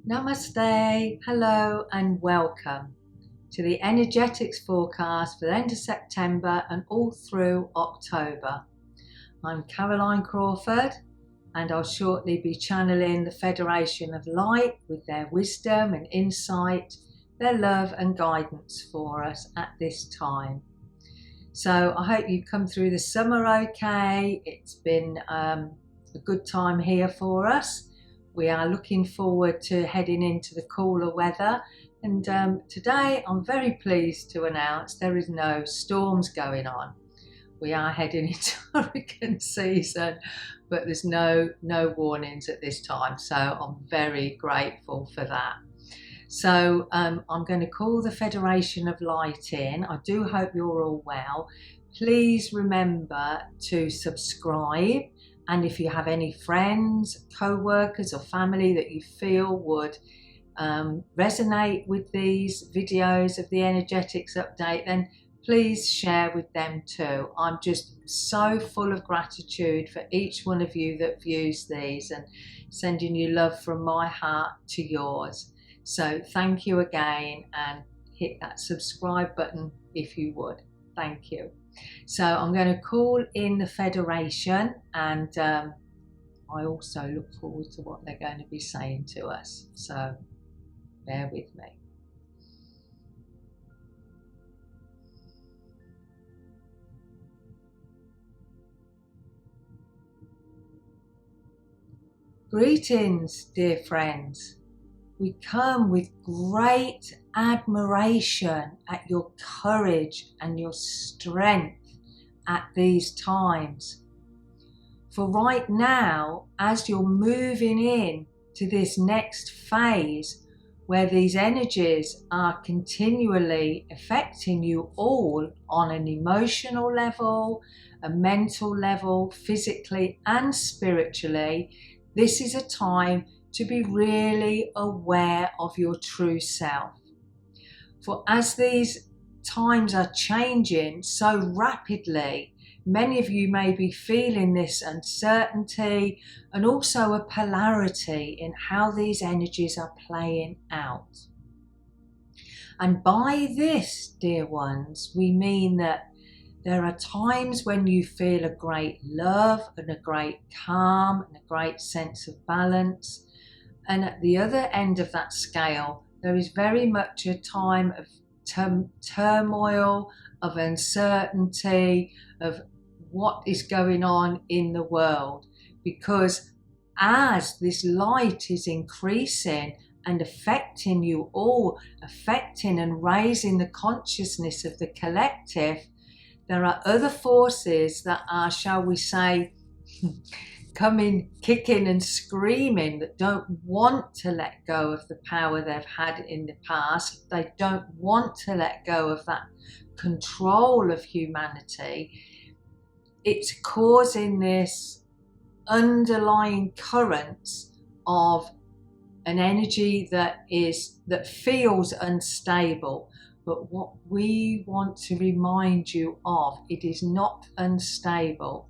Namaste, hello and welcome to the energetics forecast for the end of September and all through October. I'm Caroline Crawford and I'll shortly be channeling the Federation of Light with their wisdom and insight, their love and guidance for us at this time. So I hope you've come through the summer okay. It's been a good time here for us. We are looking forward to heading into the cooler weather, and today I'm very pleased to announce there is no storms going on. We are heading into hurricane season, but there's no warnings at this time, so I'm very grateful for that. So I'm going to call the Federation of Light in. I do hope you're all well. Please remember to subscribe. And if you have any friends, co-workers or family that you feel would resonate with these videos of the energetics update, then please share with them too. I'm just so full of gratitude for each one of you that views these and sending you love from my heart to yours. So thank you again, and hit that subscribe button if you would. Thank you. So I'm going to call in the Federation, and I also look forward to what they're going to be saying to us. So bear with me. Greetings, dear friends. We come with great admiration at your courage and your strength at these times. For right now, as you're moving in to this next phase where these energies are continually affecting you all on an emotional level, a mental level, physically and spiritually, this is a time to be really aware of your true self. For as these times are changing so rapidly, many of you may be feeling this uncertainty and also a polarity in how these energies are playing out. And by this, dear ones, we mean that there are times when you feel a great love and a great calm and a great sense of balance. And at the other end of that scale, there is very much a time of turmoil, of uncertainty, of what is going on in the world. Because as this light is increasing and affecting you all, affecting and raising the consciousness of the collective, there are other forces that are, shall we say, coming kicking and screaming, that don't want to let go of the power they've had in the past. They don't want to let go of that control of humanity. It's causing this underlying currents of an energy that feels unstable. But what we want to remind you of, it is not unstable.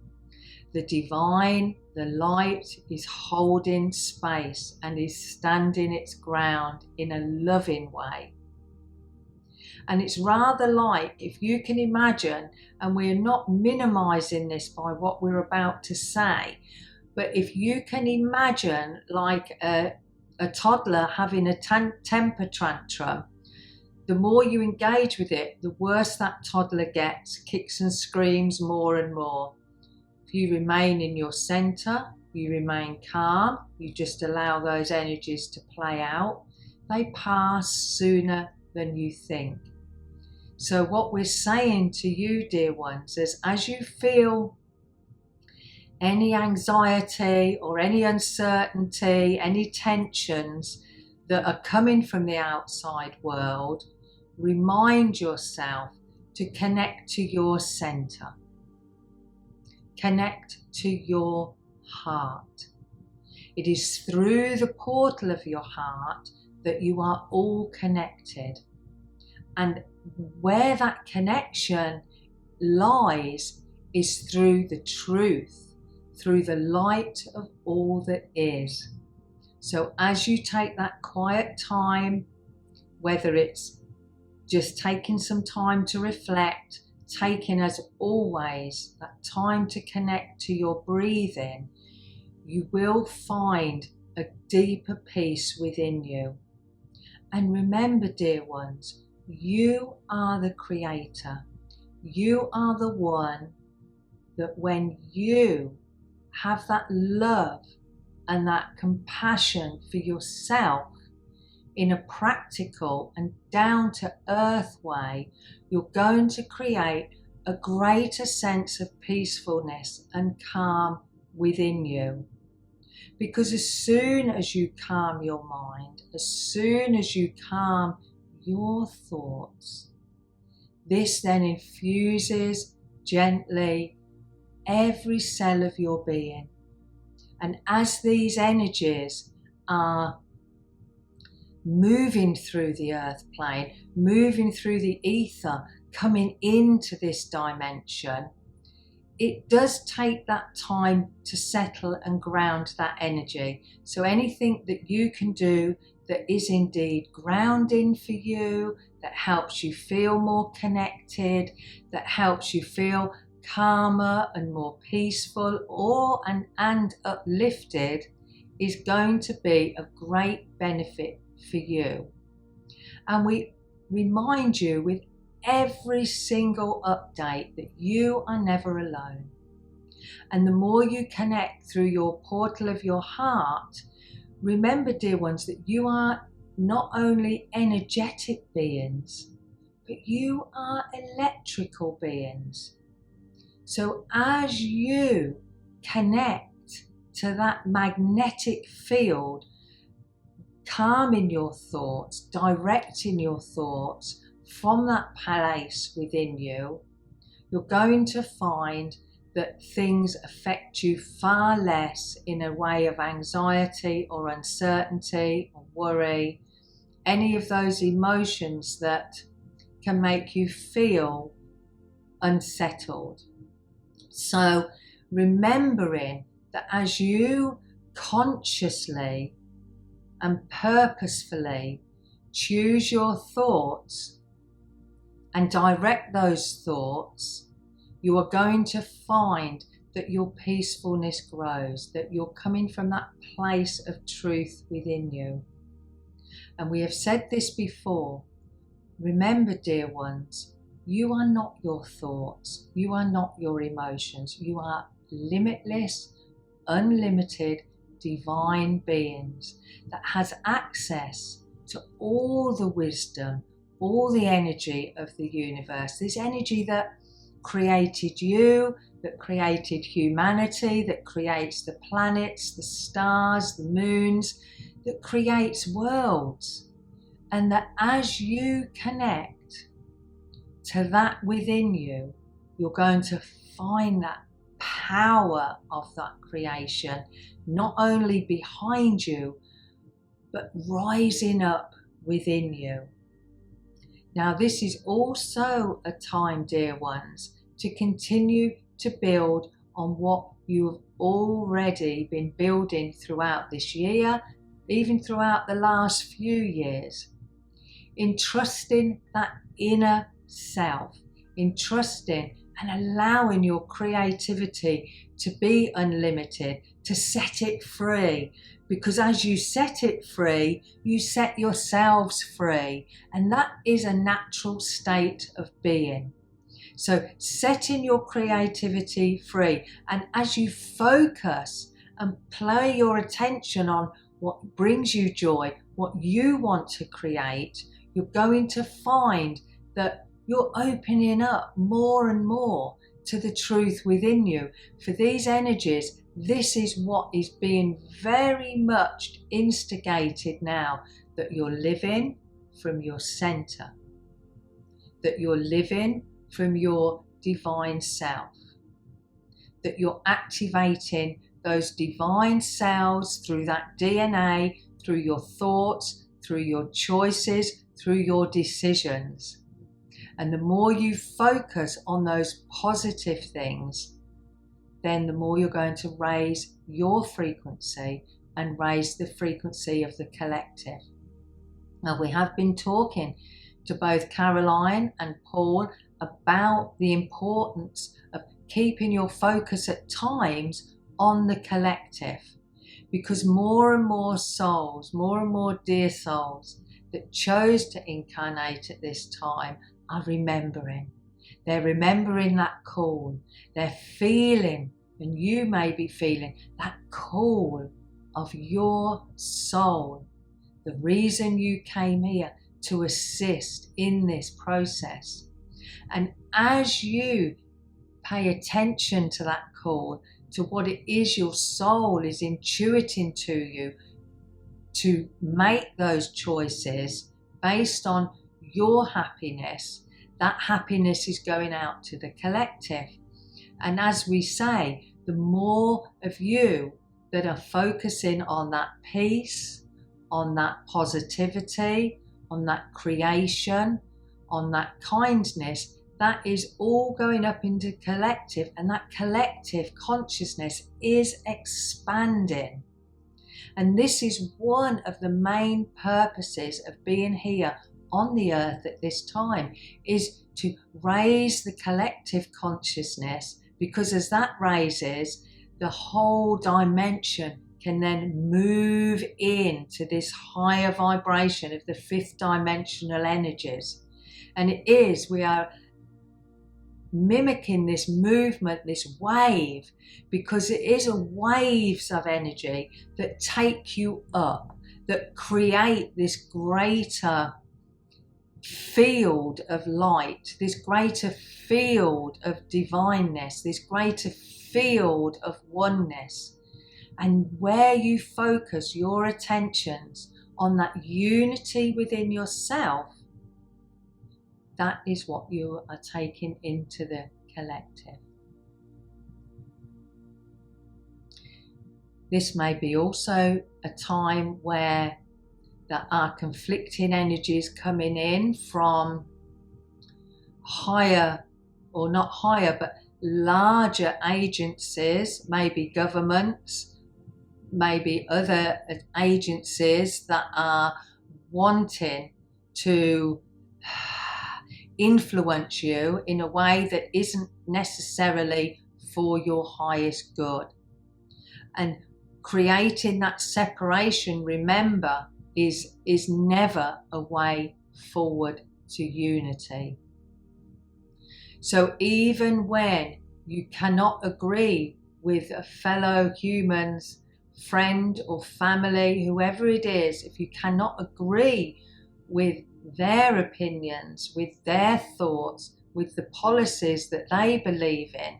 The divine, the light, is holding space and is standing its ground in a loving way. And it's rather like, if you can imagine, and we're not minimizing this by what we're about to say, but if you can imagine like a toddler having a temper tantrum, the more you engage with it, the worse that toddler gets, kicks and screams more and more. If you remain in your center, you remain calm, you just allow those energies to play out, they pass sooner than you think. So what we're saying to you, dear ones, is as you feel any anxiety or any uncertainty, any tensions that are coming from the outside world, remind yourself to connect to your center. Connect to your heart. It is through the portal of your heart that you are all connected. And where that connection lies is through the truth, through the light of all that is. So as you take that quiet time, whether it's just taking some time to reflect, taking, as always, that time to connect to your breathing, you will find a deeper peace within you. And remember, dear ones, you are the creator. You are the one that when you have that love and that compassion for yourself in a practical and down-to-earth way, you're going to create a greater sense of peacefulness and calm within you. Because as soon as you calm your mind, as soon as you calm your thoughts, this then infuses gently every cell of your being. And as these energies are moving through the earth plane, moving through the ether, coming into this dimension, it does take that time to settle and ground that energy. So anything that you can do that is indeed grounding for you, that helps you feel more connected, that helps you feel calmer and more peaceful and uplifted, is going to be of great benefit for you. And we remind you with every single update that you are never alone. And the more you connect through your portal of your heart, remember, dear ones, that you are not only energetic beings, but you are electrical beings. So as you connect to that magnetic field, calming your thoughts, directing your thoughts from that place within you, you're going to find that things affect you far less in a way of anxiety or uncertainty or worry, any of those emotions that can make you feel unsettled. So remembering that as you consciously and purposefully choose your thoughts and direct those thoughts, you are going to find that your peacefulness grows, that you're coming from that place of truth within you. And we have said this before. Remember, dear ones, you are not your thoughts, you are not your emotions, you are limitless, unlimited, divine beings that has access to all the wisdom, all the energy of the universe, this energy that created you, that created humanity, that creates the planets, the stars, the moons, that creates worlds. And that as you connect to that within you, you're going to find that power of that creation, not only behind you, but rising up within you. Now, this is also a time, dear ones, to continue to build on what you have already been building throughout this year, even throughout the last few years, in trusting that inner self, in trusting and allowing your creativity to be unlimited, to set it free. Because as you set it free, you set yourselves free. And that is a natural state of being. So setting your creativity free. And as you focus and play your attention on what brings you joy, what you want to create, you're going to find that you're opening up more and more to the truth within you. For these energies, this is what is being very much instigated now, that you're living from your center, that you're living from your divine self, that you're activating those divine cells through that DNA, through your thoughts, through your choices, through your decisions. And the more you focus on those positive things, then the more you're going to raise your frequency, and raise the frequency of the collective. Now, we have been talking to both Caroline and Paul about the importance of keeping your focus at times on the collective, because more and more souls, more and more dear souls that chose to incarnate at this time are remembering. They're remembering that call. They're feeling, and you may be feeling, that call of your soul. The reason you came here to assist in this process. And as you pay attention to that call, to what it is your soul is intuiting to you to make those choices based on your happiness, that happiness is going out to the collective. And as we say, the more of you that are focusing on that peace, on that positivity, on that creation, on that kindness, that is all going up into collective, and that collective consciousness is expanding. And this is one of the main purposes of being here on the earth at this time, is to raise the collective consciousness, because as that raises, the whole dimension can then move into this higher vibration of the fifth dimensional energies. And we are mimicking this movement, this wave, because it is a waves of energy that take you up, that create this greater field of light, this greater field of divineness, this greater field of oneness. And where you focus your attentions on that unity within yourself, that is what you are taking into the collective. This may be also a time where there are conflicting energies coming in from higher, or not higher, but larger agencies, maybe governments, maybe other agencies that are wanting to influence you in a way that isn't necessarily for your highest good. And creating that separation, remember, is never a way forward to unity. So even when you cannot agree with a fellow human's friend or family, whoever it is, if you cannot agree with their opinions, with their thoughts, with the policies that they believe in,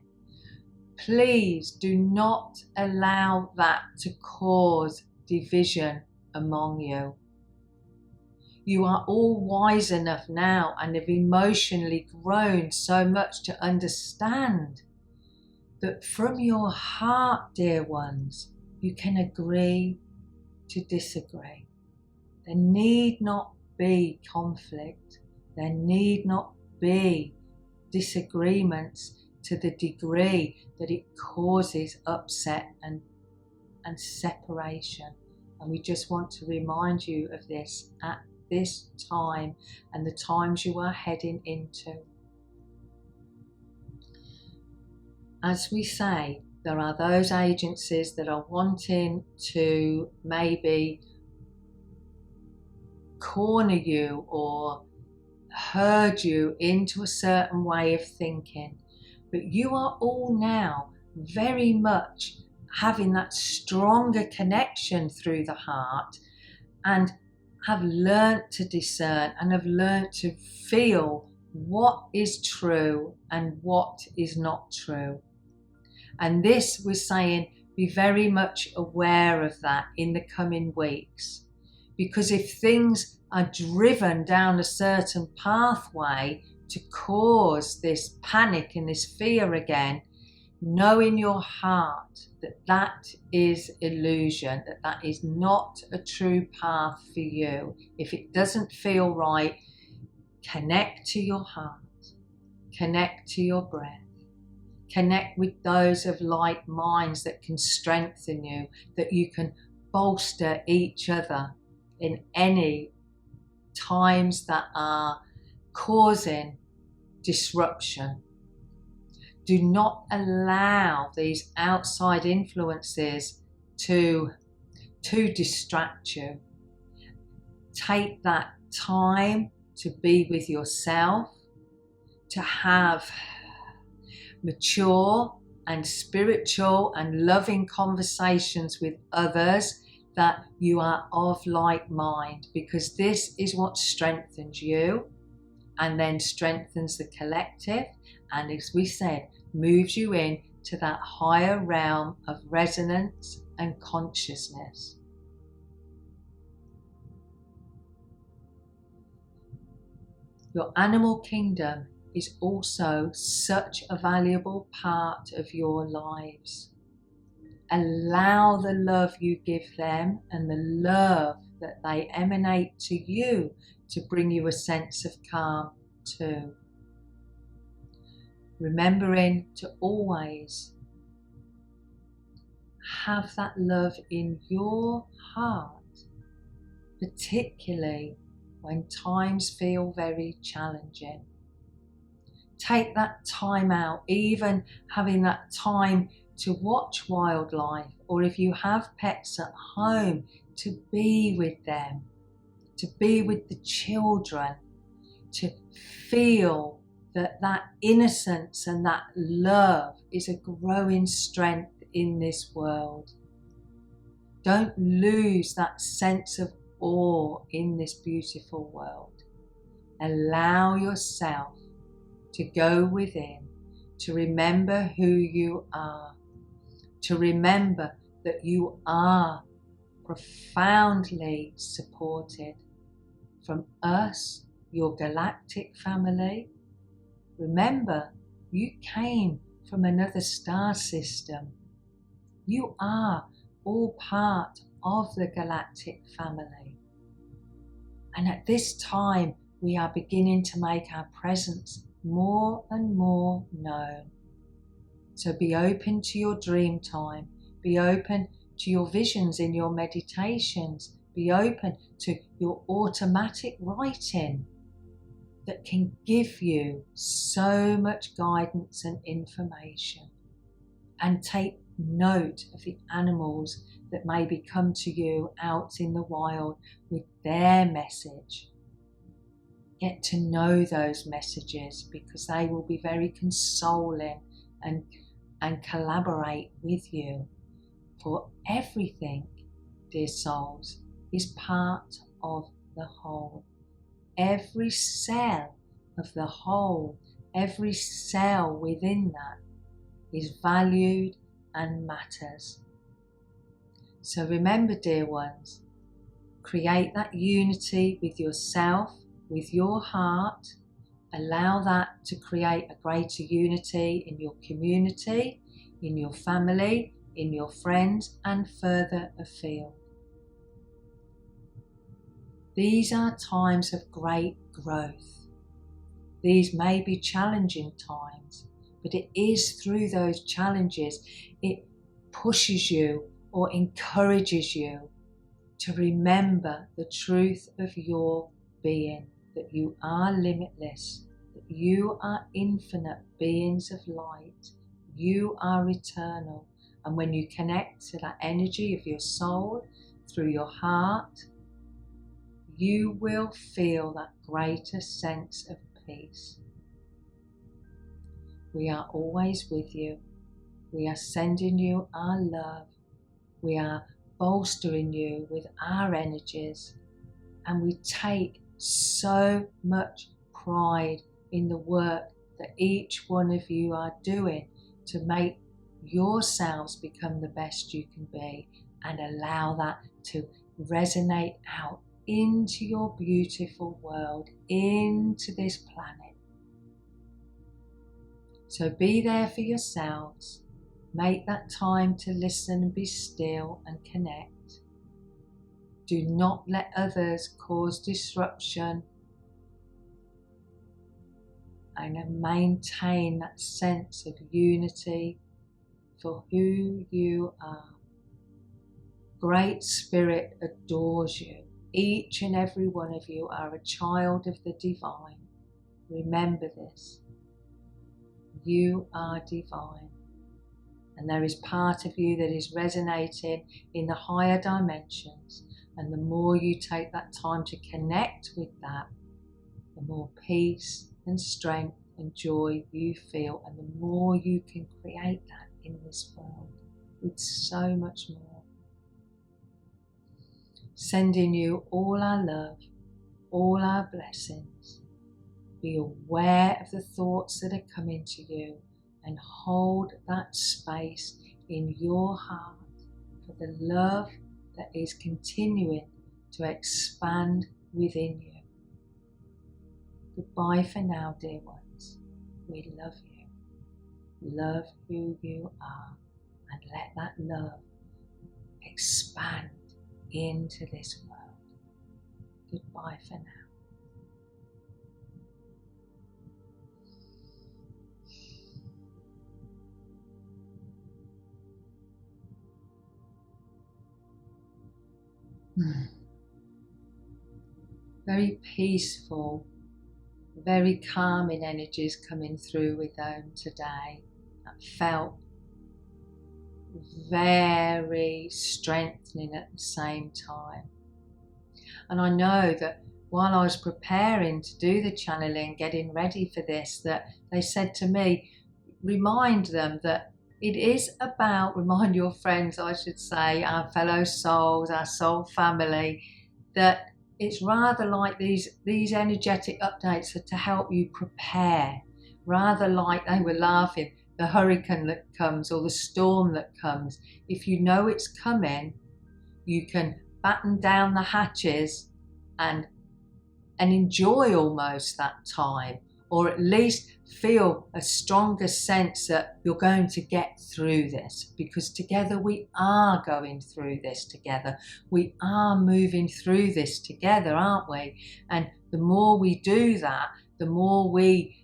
please do not allow that to cause division among you. You are all wise enough now and have emotionally grown so much to understand that from your heart, dear ones, you can agree to disagree. There need not be conflict. There need not be disagreements to the degree that it causes upset and separation. And we just want to remind you of this at this time and the times you are heading into. As we say, there are those agencies that are wanting to maybe corner you or herd you into a certain way of thinking. But you are all now very much having that stronger connection through the heart, and have learnt to discern and have learnt to feel what is true and what is not true. And this, we're saying, be very much aware of that in the coming weeks. Because if things are driven down a certain pathway to cause this panic and this fear again, know in your heart that that is illusion, that that is not a true path for you. If it doesn't feel right, connect to your heart, connect to your breath, connect with those of like minds that can strengthen you, that you can bolster each other in any times that are causing disruption. Do not allow these outside influences to distract you. Take that time to be with yourself, to have mature and spiritual and loving conversations with others that you are of like mind, because this is what strengthens you and then strengthens the collective, and as we said, moves you in to that higher realm of resonance and consciousness. Your animal kingdom is also such a valuable part of your lives. Allow the love you give them and the love that they emanate to you to bring you a sense of calm too. Remembering to always have that love in your heart, particularly when times feel very challenging. Take that time out, even having that time to watch wildlife, or if you have pets at home, to be with them, to be with the children, to feel that innocence and that love is a growing strength in this world. Don't lose that sense of awe in this beautiful world. Allow yourself to go within, to remember who you are, to remember that you are profoundly supported from us, your galactic family. Remember, you came from another star system. You are all part of the galactic family. And at this time, we are beginning to make our presence more and more known. So be open to your dream time. Be open to your visions in your meditations. Be open to your automatic writing that can give you so much guidance and information. And take note of the animals that maybe come to you out in the wild with their message. Get to know those messages, because they will be very consoling and collaborate with you. For everything, dear souls, is part of the whole. Every cell of the whole, every cell within that is valued and matters. So remember, dear ones, create that unity with yourself, with your heart. Allow that to create a greater unity in your community, in your family, in your friends, and further afield. These are times of great growth. These may be challenging times, but it is through those challenges it pushes you or encourages you to remember the truth of your being, that you are limitless, that you are infinite beings of light, you are eternal. And when you connect to that energy of your soul through your heart, you will feel that greater sense of peace. We are always with you. We are sending you our love. We are bolstering you with our energies. And we take so much pride in the work that each one of you are doing to make yourselves become the best you can be, and allow that to resonate out into your beautiful world, into this planet. So be there for yourselves. Make that time to listen and be still and connect. Do not let others cause disruption, and maintain that sense of unity for who you are. Great Spirit adores you. Each and every one of you are a child of the divine. Remember this. You are divine. And there is part of you that is resonating in the higher dimensions. And the more you take that time to connect with that, the more peace and strength and joy you feel, and the more you can create that in this world with so much more. Sending you all our love, all our blessings. Be aware of the thoughts that are coming to you and hold that space in your heart for the love that is continuing to expand within you. Goodbye for now, dear ones. We love you. Love who you are, and let that love expand into this world. Goodbye for now. Very peaceful, very calming energies coming through with them today. That felt very strengthening at the same time. And I know that while I was preparing to do the channeling, getting ready for this, that they said to me, remind them that it is about, remind your friends, I should say, our fellow souls, our soul family, that it's rather like these energetic updates are to help you prepare, rather like they were laughing, the hurricane that comes or the storm that comes. If you know it's coming, you can batten down the hatches and enjoy almost that time, or at least feel a stronger sense that you're going to get through this, because together we are going through this together. We are moving through this together, aren't we? And the more we do that, the more we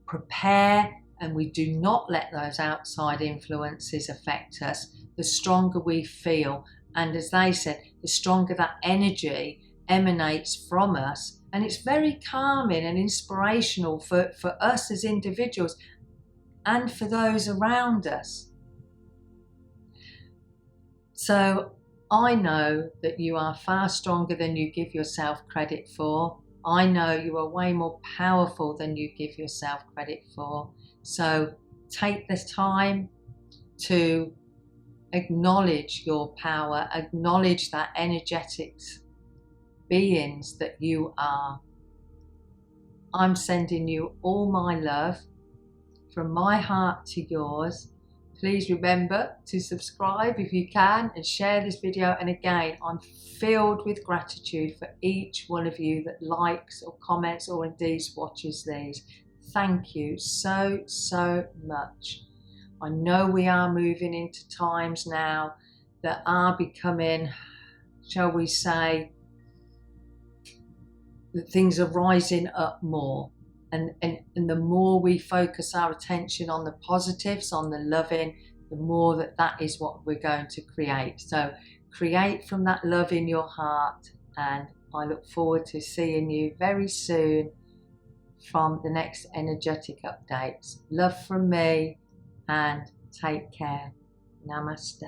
prepare and we do not let those outside influences affect us, the stronger we feel. And as they said, the stronger that energy emanates from us. And it's very calming and inspirational for us as individuals and for those around us. So I know that you are far stronger than you give yourself credit for. I know you are way more powerful than you give yourself credit for. So take the time to acknowledge your power, acknowledge that energetics beings that you are. I'm sending you all my love from my heart to yours. Please remember to subscribe if you can and share this video. And again, I'm filled with gratitude for each one of you that likes or comments or indeed watches these. Thank you so, so much. I know we are moving into times now that are becoming, shall we say, that things are rising up more. And the more we focus our attention on the positives, on the loving, the more that is what we're going to create. So create from that love in your heart, and I look forward to seeing you very soon from the next energetic updates. Love from me, and take care. Namaste.